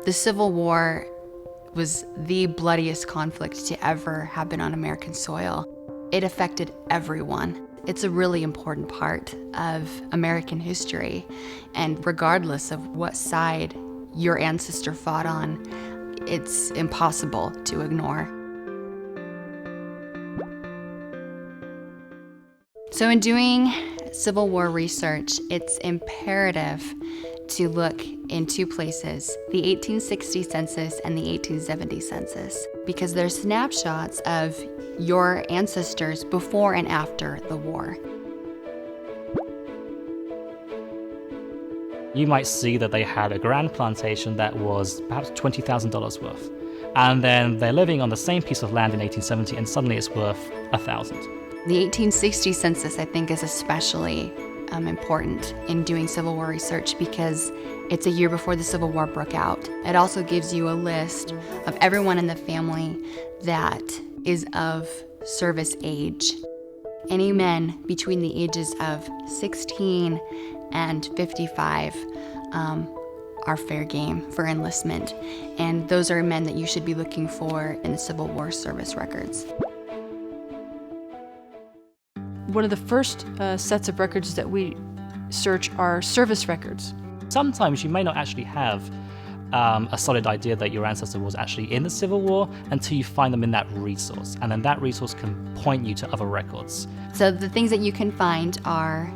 The Civil War was the bloodiest conflict to ever happen on American soil. It affected everyone. It's a really important part of American history, and regardless of what side your ancestor fought on, it's impossible to ignore. So in doing Civil War research, it's imperative to look in two places, the 1860 census and the 1870 census, because they're snapshots of your ancestors before and after the war. You might see that they had a grand plantation that was perhaps $20,000 worth. And then they're living on the same piece of land in 1870 and suddenly it's worth $1,000. The 1860 census, I think, is especially important in doing Civil War research because it's a year before the Civil War broke out. It also gives you a list of everyone in the family that is of service age. Any men between the ages of 16 and 55 are fair game for enlistment, and those are men that you should be looking for in the Civil War service records. One of the first sets of records that we search are service records. Sometimes you may not actually have a solid idea that your ancestor was actually in the Civil War until you find them in that resource, and then that resource can point you to other records. So the things that you can find are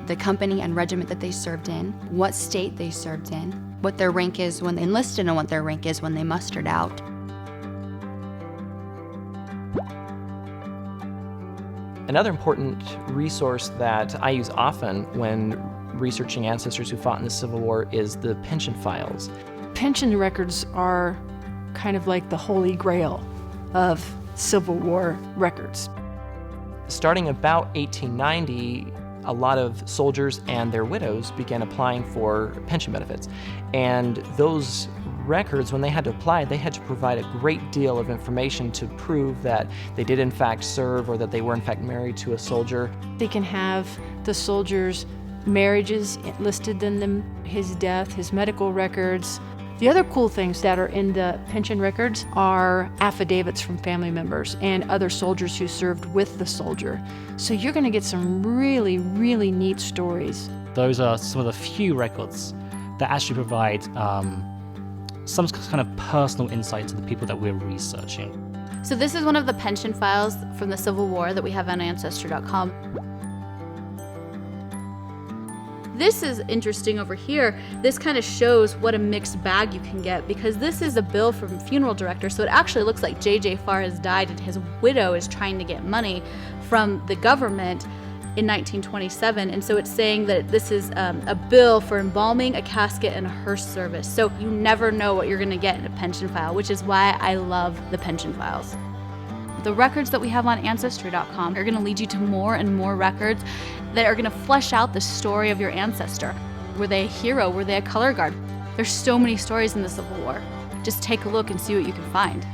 the company and regiment that they served in, what state they served in, what their rank is when they enlisted and what their rank is when they mustered out. Another important resource that I use often when researching ancestors who fought in the Civil War is the pension files. Pension records are kind of like the holy grail of Civil War records. Starting about 1890, a lot of soldiers and their widows began applying for pension benefits. And those records, when they had to apply, they had to provide a great deal of information to prove that they did in fact serve or that they were in fact married to a soldier. They can have the soldiers' marriages listed in them, his death, his medical records. The other cool things that are in the pension records are affidavits from family members and other soldiers who served with the soldier. So you're going to get some really, really neat stories. Those are some of the few records that actually provide some kind of personal insight to the people that we're researching. So this is one of the pension files from the Civil War that we have on Ancestry.com. This is interesting over here. This kind of shows what a mixed bag you can get, because this is a bill from funeral director, so it actually looks like J.J. Farr has died and his widow is trying to get money from the government in 1927, and so it's saying that this is a bill for embalming, a casket, and a hearse service. So you never know what you're going to get in a pension file, which is why I love the pension files. The records that we have on Ancestry.com are going to lead you to more and more records that are going to flesh out the story of your ancestor. Were they a hero? Were they a color guard? There's so many stories in the Civil War. Just take a look and see what you can find.